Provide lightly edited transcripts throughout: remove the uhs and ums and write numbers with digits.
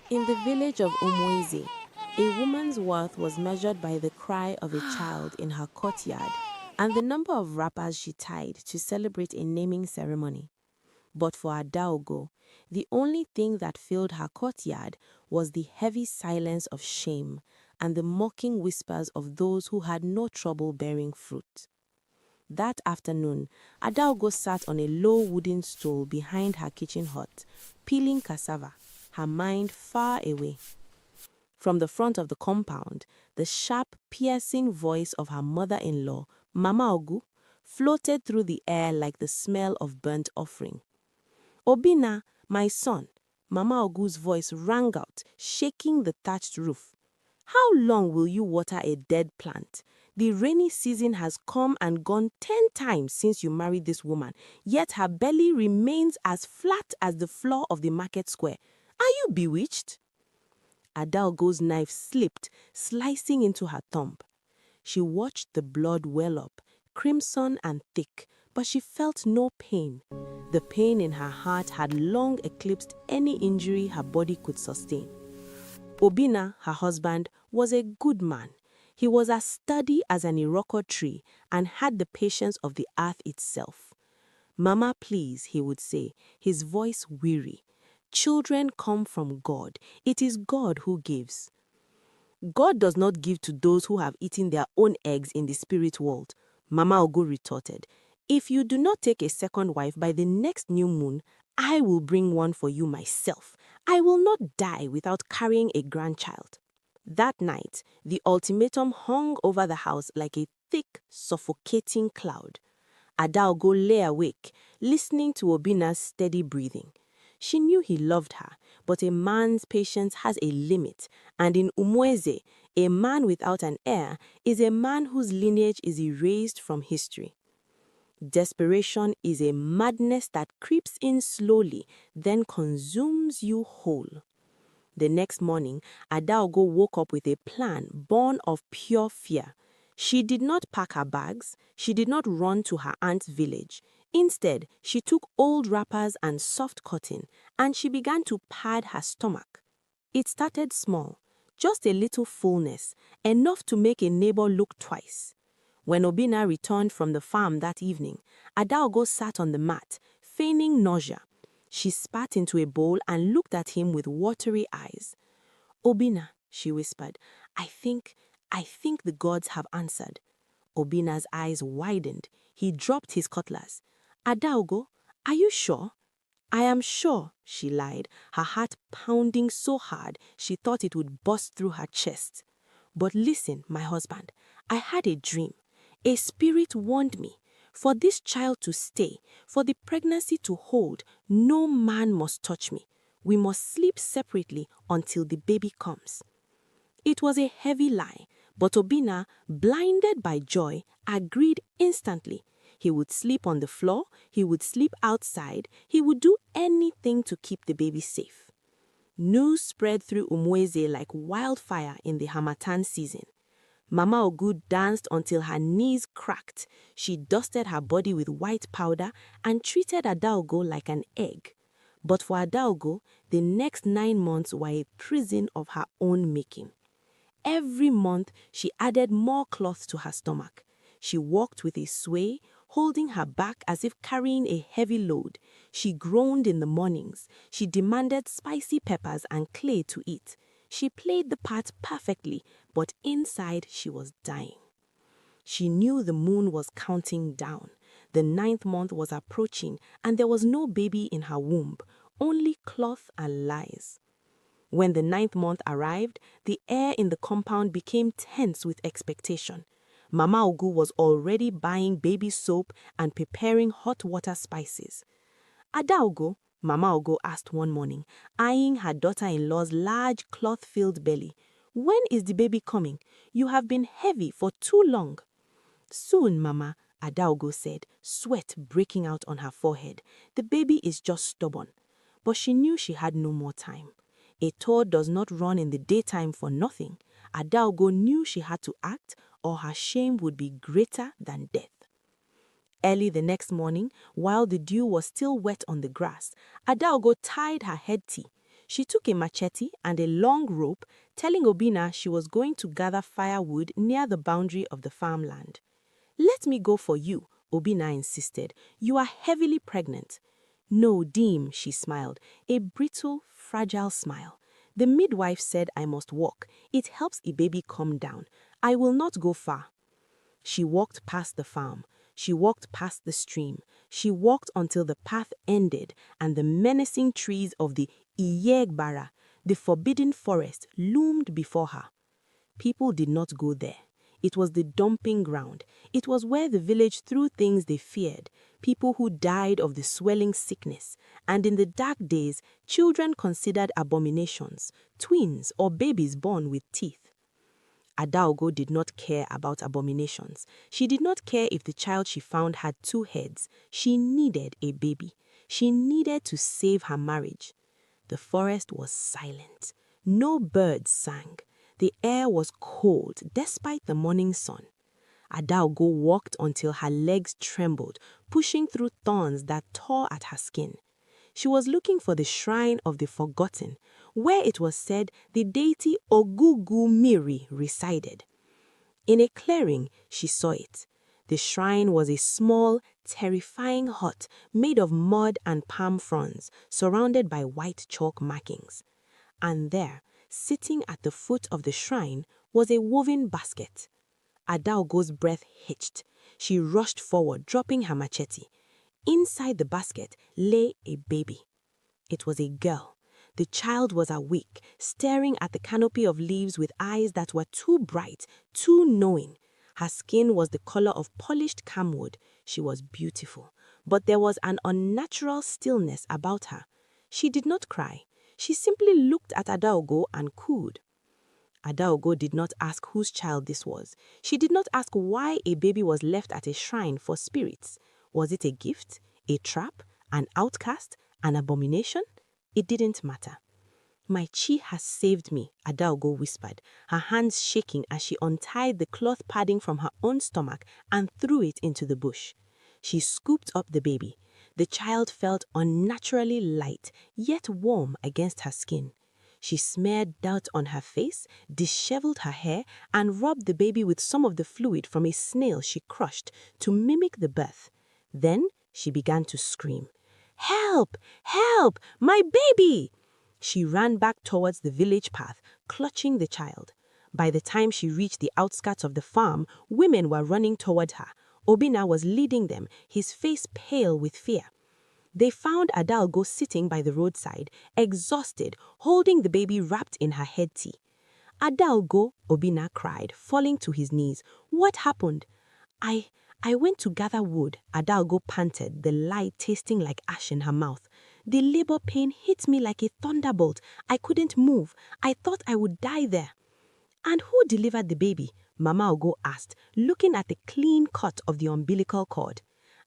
In the village of Umwezi, a woman's worth was measured by the cry of a child in her courtyard and the number of wrappers she tied to celebrate a naming ceremony. But for Adaogo, the only thing that filled her courtyard was the heavy silence of shame and the mocking whispers of those who had no trouble bearing fruit. That afternoon, Adaogo sat on a low wooden stool behind her kitchen hut, peeling cassava, her mind far away. From the front of the compound, the sharp, piercing voice of her mother-in-law, Mama Ogu, floated through the air like the smell of burnt offering. Obina, my son, Mama Ogu's voice rang out, shaking the thatched roof. How long will you water a dead plant? The rainy season has come and gone 10 times since you married this woman, yet her belly remains as flat as the floor of the market square. Are you bewitched? Adalgo's knife slipped, slicing into her thumb. She watched the blood well up, crimson and thick, but she felt no pain. The pain in her heart had long eclipsed any injury her body could sustain. Obina, her husband, was a good man. He was as sturdy as an iroko tree and had the patience of the earth itself. Mama, please, he would say, his voice weary. Children come from God. It is God who gives. God does not give to those who have eaten their own eggs in the spirit world, Mama Ogu retorted. If you do not take a second wife by the next new moon, I will bring one for you myself. I will not die without carrying a grandchild. That night, the ultimatum hung over the house like a thick, suffocating cloud. Adaogo lay awake, listening to Obina's steady breathing. She knew he loved her, but a man's patience has a limit, and in Umweze, a man without an heir is a man whose lineage is erased from history. Desperation is a madness that creeps in slowly, then consumes you whole. The next morning, Adaogo woke up with a plan born of pure fear. She did not pack her bags. She did not run to her aunt's village. Instead, she took old wrappers and soft cotton, and she began to pad her stomach. It started small, just a little fullness, enough to make a neighbor look twice. When Obina returned from the farm that evening, Adaogo sat on the mat, feigning nausea. She spat into a bowl and looked at him with watery eyes. Obina, she whispered, I think the gods have answered. Obina's eyes widened. He dropped his cutlass. Adaogo, are you sure? I am sure, she lied, her heart pounding so hard she thought it would burst through her chest. But listen, my husband, I had a dream. A spirit warned me. For this child to stay, for the pregnancy to hold, no man must touch me. We must sleep separately until the baby comes. It was a heavy lie, but Obina, blinded by joy, agreed instantly. He would sleep on the floor, he would sleep outside, he would do anything to keep the baby safe. News spread through Umweze like wildfire in the Hamatan season. Mama Ogu danced until her knees cracked. She dusted her body with white powder and treated Adaogo like an egg. But for Adaogo, the next 9 months were a prison of her own making. Every month, she added more cloth to her stomach. She walked with a sway, holding her back as if carrying a heavy load. She groaned in the mornings. She demanded spicy peppers and clay to eat. She played the part perfectly, but inside she was dying. She knew the moon was counting down. The 9th month was approaching, and there was no baby in her womb, only cloth and lies. When the 9th month arrived, the air in the compound became tense with expectation. Mama Ogu was already buying baby soap and preparing hot water spices. Adaogo, Mama Ogo asked one morning, eyeing her daughter-in-law's large cloth-filled belly, when is the baby coming? You have been heavy for too long. Soon, Mama, Adaogo said, sweat breaking out on her forehead. The baby is just stubborn. But she knew she had no more time. A toad does not run in the daytime for nothing. Adaogo knew she had to act, or her shame would be greater than death. Early the next morning, while the dew was still wet on the grass, Adaogo tied her head tea. She took a machete and a long rope, telling Obina she was going to gather firewood near the boundary of the farmland. "Let me go for you," Obina insisted. "You are heavily pregnant." "No, Deem," she smiled, a brittle, fragile smile. "The midwife said I must walk. It helps a baby calm down. I will not go far." She walked past the farm. She walked past the stream. She walked until the path ended and the menacing trees of the Iyegbara, the forbidden forest, loomed before her. People did not go there. It was the dumping ground. It was where the village threw things they feared, people who died of the swelling sickness, and in the dark days, children considered abominations, twins or babies born with teeth. Adaogo did not care about abominations. She did not care if the child she found had 2 heads. She needed a baby. She needed to save her marriage. The forest was silent. No birds sang. The air was cold despite the morning sun. Adaogo walked until her legs trembled, pushing through thorns that tore at her skin. She was looking for the shrine of the forgotten, where it was said the deity Ogugu Miri resided. In a clearing, she saw it. The shrine was a small, terrifying hut made of mud and palm fronds, surrounded by white chalk markings. And there, sitting at the foot of the shrine, was a woven basket. Adaogo's breath hitched. She rushed forward, dropping her machete. Inside the basket lay a baby. It was a girl. The child was awake, staring at the canopy of leaves with eyes that were too bright, too knowing. Her skin was the color of polished camwood. She was beautiful, but there was an unnatural stillness about her. She did not cry. She simply looked at Adaogo and cooed. Adaogo did not ask whose child this was. She did not ask why a baby was left at a shrine for spirits. Was it a gift, a trap, an outcast, an abomination? It didn't matter. "My chi has saved me," Adaogo whispered, her hands shaking as she untied the cloth padding from her own stomach and threw it into the bush. She scooped up the baby. The child felt unnaturally light, yet warm against her skin. She smeared dirt on her face, disheveled her hair, and rubbed the baby with some of the fluid from a snail she crushed to mimic the birth. Then she began to scream. "Help! Help! My baby!" She ran back towards the village path, clutching the child. By the time she reached the outskirts of the farm, women were running toward her. Obina was leading them, his face pale with fear. They found Adaogo sitting by the roadside, exhausted, holding the baby wrapped in her head tea. "Adaogo," Obina cried, falling to his knees. "What happened?" I went to gather wood," Adaogo panted, the lie tasting like ash in her mouth. "The labor pain hit me like a thunderbolt. I couldn't move. I thought I would die there." "And who delivered the baby?" Mama Ogo asked, looking at the clean cut of the umbilical cord.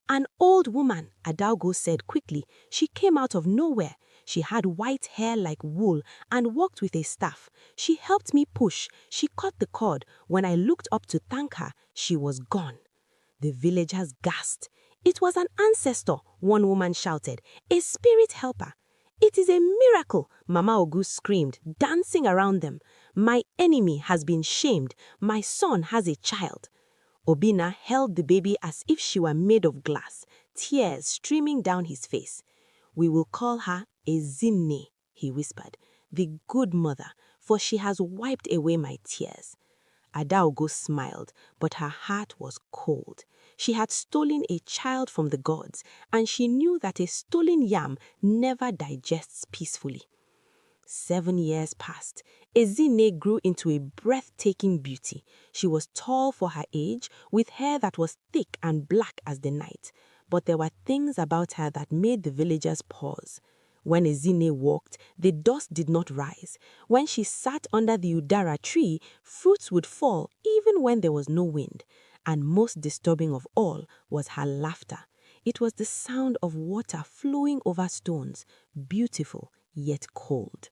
"An old woman," Adaogo said quickly. "She came out of nowhere. She had white hair like wool and walked with a staff. She helped me push. She cut the cord. When I looked up to thank her, she was gone." The villagers gasped. "It was an ancestor," one woman shouted, "a spirit helper." "It is a miracle," Mama Ogu screamed, dancing around them. "My enemy has been shamed. My son has a child." Obina held the baby as if she were made of glass, tears streaming down his face. "We will call her Ezinne," he whispered, "the good mother, for she has wiped away my tears." Adaogo smiled, but her heart was cold. She had stolen a child from the gods, and she knew that a stolen yam never digests peacefully. 7 years passed. Ezinne grew into a breathtaking beauty. She was tall for her age, with hair that was thick and black as the night. But there were things about her that made the villagers pause. When Ezinne walked, the dust did not rise. When she sat under the udara tree, fruits would fall even when there was no wind. And most disturbing of all was her laughter. It was the sound of water flowing over stones, beautiful yet cold.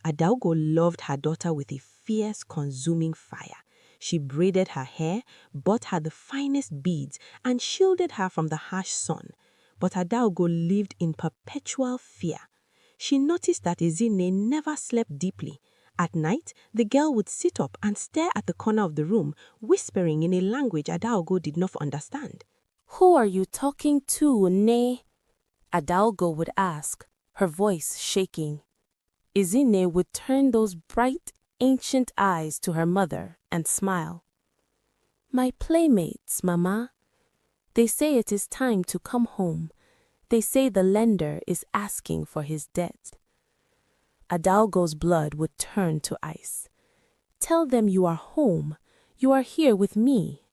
Adaogo loved her daughter with a fierce, consuming fire. She braided her hair, bought her the finest beads, and shielded her from the harsh sun. But Adaogo lived in perpetual fear. She noticed that Ezinne never slept deeply. At night, the girl would sit up and stare at the corner of the room, whispering in a language Adaogo did not understand. "Who are you talking to, Ne?" Adaogo would ask, her voice shaking. Ezinne would turn those bright, ancient eyes to her mother and smile. "My playmates, Mama. They say it is time to come home. They say the lender is asking for his debt." Adaogo's blood would turn to ice. "Tell them you are home. You are here with me."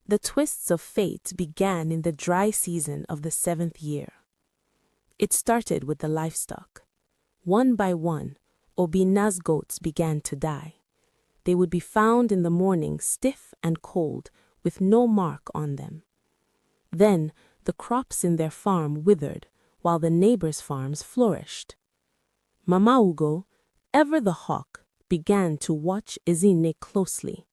The twists of fate began in the dry season of the 7th year. It started with the livestock. One by one, Obinna's goats began to die. They would be found in the morning stiff and cold, with no mark on them. Then the crops in their farm withered, while the neighbors' farms flourished. Mama Ugo, ever the hawk, began to watch Ezinne closely.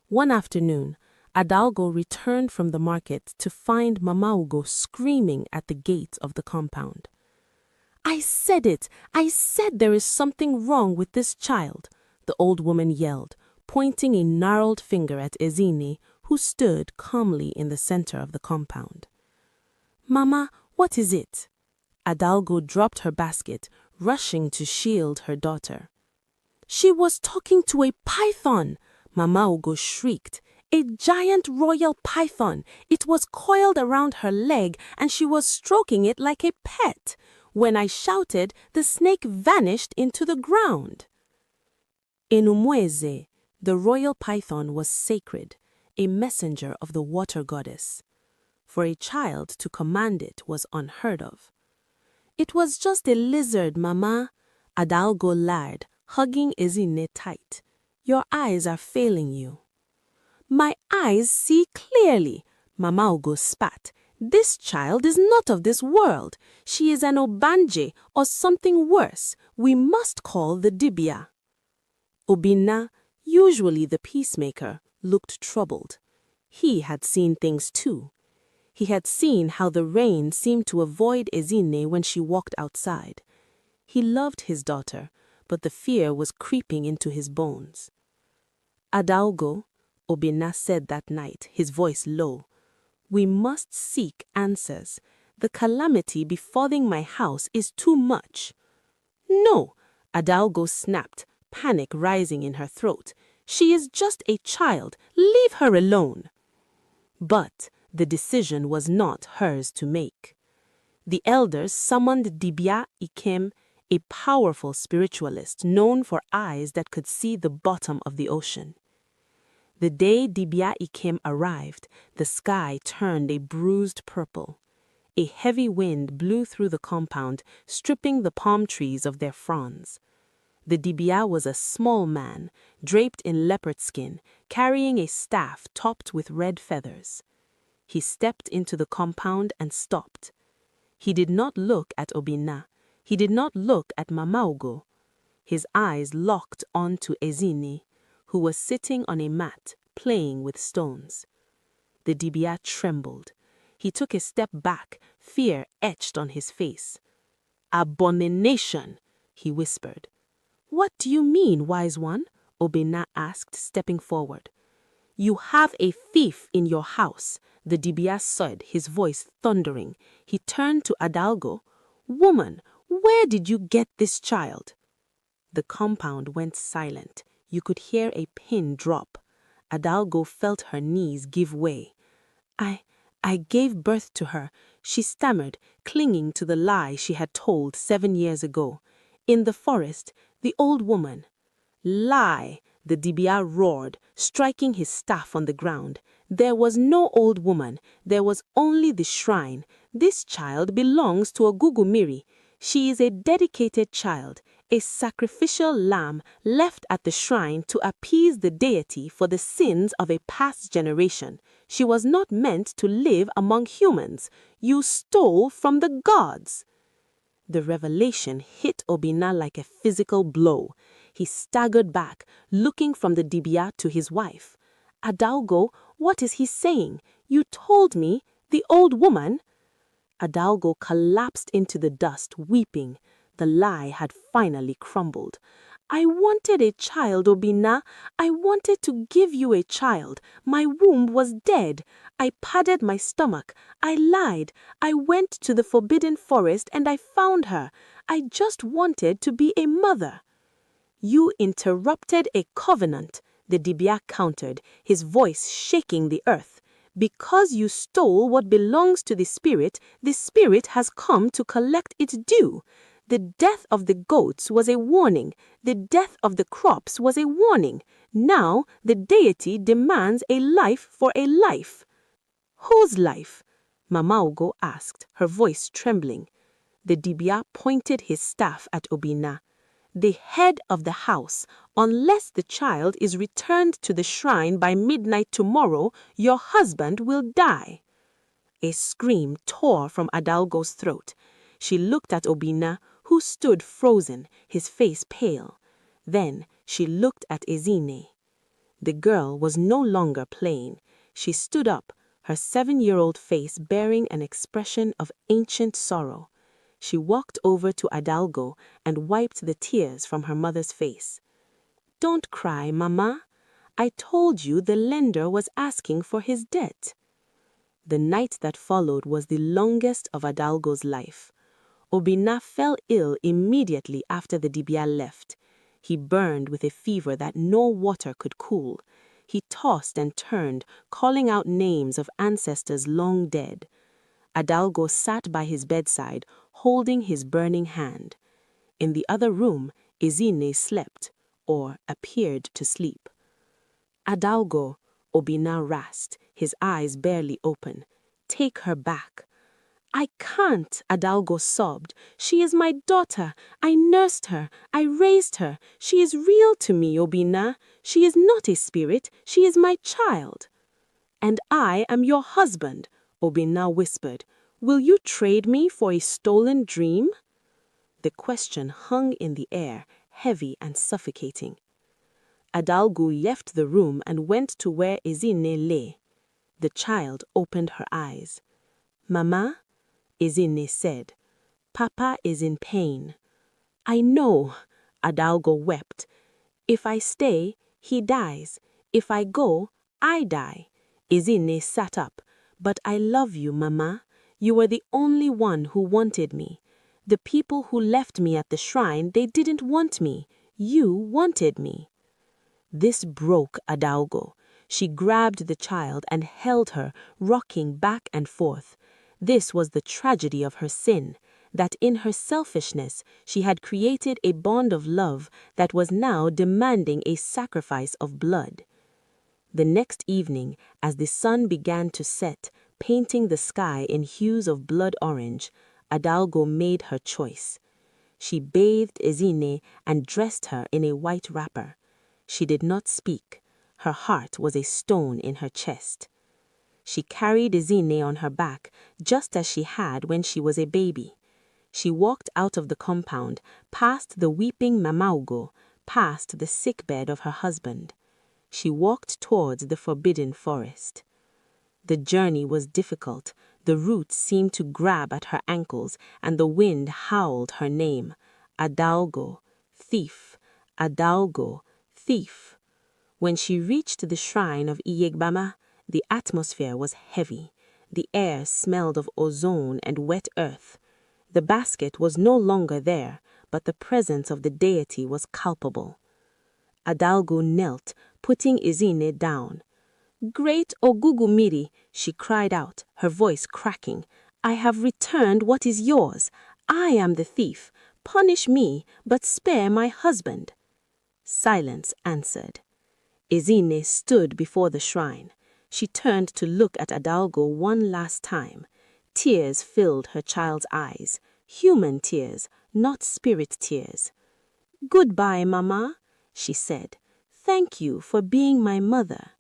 One afternoon, Adaogo returned from the market to find Mama Ugo screaming at the gate of the compound. "I said it! I said there is something wrong with this child," the old woman yelled, pointing a gnarled finger at Ezinne, who stood calmly in the center of the compound. "Mama, what is it?" Adaogo dropped her basket, rushing to shield her daughter. "She was talking to a python!" Mama Ugo shrieked. "A giant royal python! It was coiled around her leg and she was stroking it like a pet. When I shouted, the snake vanished into the ground." In Umweze, the royal python was sacred, a messenger of the water goddess. For a child to command it was unheard of. "It was just a lizard, Mama," Adaogo lied, hugging Ezinne tight. "Your eyes are failing you." "My eyes see clearly," Mama Ugo spat. "This child is not of this world. She is an Obanje or something worse. We must call the Dibia." Obinna, usually the peacemaker, looked troubled. He had seen things too. He had seen how the rain seemed to avoid Ezinne when she walked outside. He loved his daughter, but the fear was creeping into his bones. "Adaogo," Obinna said that night, his voice low, "we must seek answers. The calamity befalling my house is too much." "No," Adaogo snapped, panic rising in her throat. "She is just a child. Leave her alone." But the decision was not hers to make. The elders summoned Dibia Ikem, a powerful spiritualist known for eyes that could see the bottom of the ocean. The day Dibia Ikem arrived, the sky turned a bruised purple. A heavy wind blew through the compound, stripping the palm trees of their fronds. The Dibia was a small man, draped in leopard skin, carrying a staff topped with red feathers. He stepped into the compound and stopped. He did not look at Obinna. He did not look at Mama Ugo. His eyes locked onto Ezinne, who was sitting on a mat, playing with stones. The Dibia trembled. He took a step back, fear etched on his face. "Abomination," he whispered. "What do you mean, wise one?" Obinna asked, stepping forward. "You have a thief in your house," the Dibia said, his voice thundering. He turned to Adaogo. "Woman, where did you get this child?" The compound went silent. You could hear a pin drop. Adaogo felt her knees give way. I gave birth to her," she stammered, clinging to the lie she had told 7 years ago. "In the forest, the old woman—" "Lie!" the Dibia roared, striking his staff on the ground. "There was no old woman. There was only the shrine. This child belongs to Ogugumiri. She is a dedicated child, a sacrificial lamb left at the shrine to appease the deity for the sins of a past generation. She was not meant to live among humans. You stole from the gods." The revelation hit Obinna like a physical blow. He staggered back, looking from the Dibia to his wife. "Adaogo, what is he saying? You told me, the old woman—" Adaogo collapsed into the dust, weeping. The lie had finally crumbled. I wanted a child, Obinna. I wanted to give you a child. My womb was dead. I padded my stomach. I lied. I went to the forbidden forest and I found her. I just wanted to be a mother. You interrupted a covenant, the Dibia countered, his voice shaking the earth. Because you stole what belongs to the spirit has come to collect its due. The death of the goats was a warning. The death of the crops was a warning. Now the deity demands a life for a life. Whose life? Mama Ogo asked, her voice trembling. The Dibia pointed his staff at Obinna. The head of the house. Unless the child is returned to the shrine by midnight tomorrow, your husband will die. A scream tore from Adalgo's throat. She looked at Obinna, who stood frozen, his face pale. Then she looked at Ezine. The girl was no longer playing. She stood up, her 7-year-old face bearing an expression of ancient sorrow. She walked over to Adalgo and wiped the tears from her mother's face. Don't cry, Mama. I told you the lender was asking for his debt. The night that followed was the longest of Adalgo's life. Obinna fell ill immediately after the Dibia left. He burned with a fever that no water could cool. He tossed and turned, calling out names of ancestors long dead. Adalgo sat by his bedside, holding his burning hand. In the other room, Ezine slept, or appeared to sleep. Adalgo, Obinna rasped, his eyes barely open. Take her back. I can't, Adalgo sobbed. She is my daughter. I nursed her. I raised her. She is real to me, Obinna. She is not a spirit. She is my child. And I am your husband, Obinna whispered. Will you trade me for a stolen dream? The question hung in the air, heavy and suffocating. Adalgo left the room and went to where Ezine lay. The child opened her eyes. Mama, Ezine said, Papa is in pain. I know, Adalgo wept. If I stay, he dies. If I go, I die. Ezine sat up. But I love you, Mama. You were the only one who wanted me. The people who left me at the shrine, they didn't want me. You wanted me. This broke Adalgo. She grabbed the child and held her, rocking back and forth. This was the tragedy of her sin, that in her selfishness she had created a bond of love that was now demanding a sacrifice of blood. The next evening, as the sun began to set, painting the sky in hues of blood orange, Adalgo made her choice. She bathed Ezine and dressed her in a white wrapper. She did not speak. Her heart was a stone in her chest. She carried Ezine on her back, just as she had when she was a baby. She walked out of the compound, past the weeping Mama Ogo, past the sickbed of her husband. She walked towards the forbidden forest. The journey was difficult. The roots seemed to grab at her ankles, and the wind howled her name. Adalgo, thief. Adalgo, thief. When she reached the shrine of Iyegbama, the atmosphere was heavy. The air smelled of ozone and wet earth. The basket was no longer there, but the presence of the deity was palpable. Adalgo knelt, putting Ezine down. Great Ogugumiri, she cried out, her voice cracking. I have returned what is yours. I am the thief. Punish me, but spare my husband. Silence answered. Ezine stood before the shrine. She turned to look at Adalgo one last time. Tears filled her child's eyes. Human tears, not spirit tears. Goodbye, Mama, she said. Thank you for being my mother.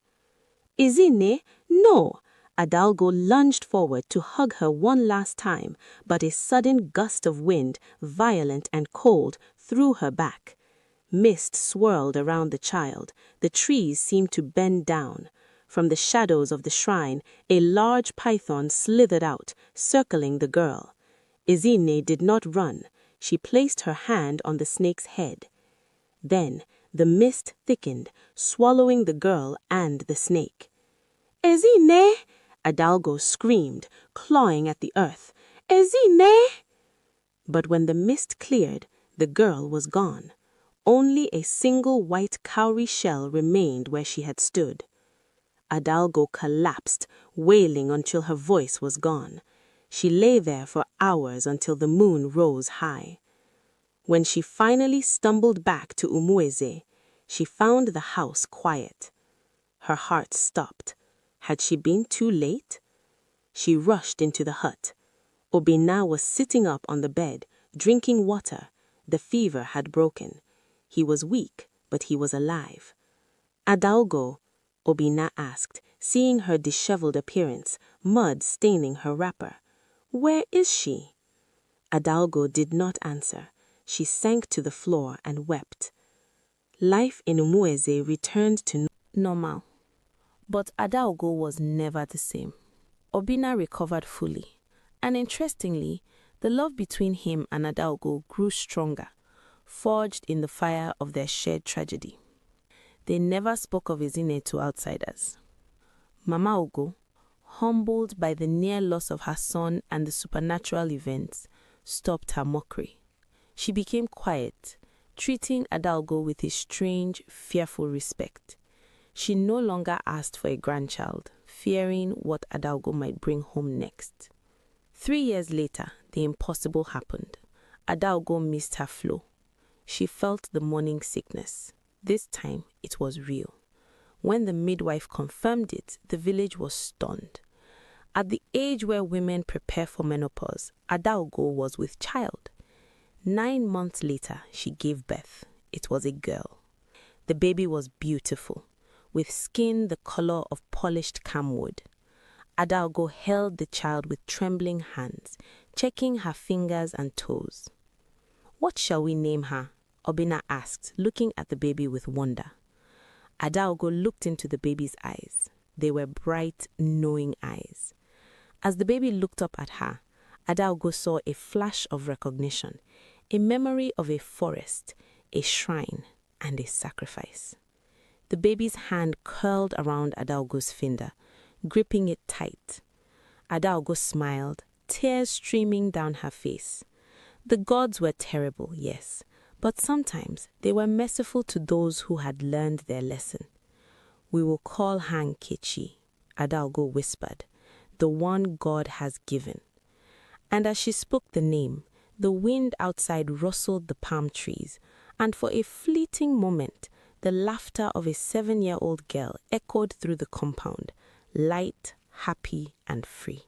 Ezine, no! Adalgo lunged forward to hug her one last time, but a sudden gust of wind, violent and cold, threw her back. Mist swirled around the child. The trees seemed to bend down. From the shadows of the shrine, a large python slithered out, circling the girl. Ezine did not run. She placed her hand on the snake's head. Then the mist thickened, swallowing the girl and the snake. Ezine! Adalgo screamed, clawing at the earth. Ezine! But when the mist cleared, the girl was gone. Only a single white cowrie shell remained where she had stood. Adalgo collapsed, wailing until her voice was gone. She lay there for hours until the moon rose high. When she finally stumbled back to Umueze, she found the house quiet. Her heart stopped. Had she been too late? She rushed into the hut. Obinna was sitting up on the bed, drinking water. The fever had broken. He was weak, but he was alive. Adalgo, Obinna asked, seeing her disheveled appearance, mud staining her wrapper. Where is she? Adalgo did not answer. She sank to the floor and wept. Life in Umueze returned to normal. But Adalgo was never the same. Obinna recovered fully. And interestingly, the love between him and Adalgo grew stronger, forged in the fire of their shared tragedy. They never spoke of Ezine to outsiders. Mama Ogo, humbled by the near loss of her son and the supernatural events, stopped her mockery. She became quiet, treating Adalgo with a strange, fearful respect. She no longer asked for a grandchild, fearing what Adalgo might bring home next. 3 years later, the impossible happened. Adalgo missed her flow. She felt the morning sickness. This time, it was real. When the midwife confirmed it, the village was stunned. At the age where women prepare for menopause, Adalgo was with child. 9 months later, she gave birth. It was a girl. The baby was beautiful, with skin the color of polished camwood. Adalgo held the child with trembling hands, checking her fingers and toes. What shall we name her? Obinna asked, looking at the baby with wonder. Adalgo looked into the baby's eyes. They were bright, knowing eyes. As the baby looked up at her, Adalgo saw a flash of recognition, a memory of a forest, a shrine, and a sacrifice. The baby's hand curled around Adalgo's finger, gripping it tight. Adalgo smiled, tears streaming down her face. The gods were terrible, yes, but sometimes they were merciful to those who had learned their lesson. We will call her Nkechi, Adalgo whispered, the one God has given. And as she spoke the name, the wind outside rustled the palm trees, and for a fleeting moment, the laughter of a 7-year-old girl echoed through the compound, light, happy, and free.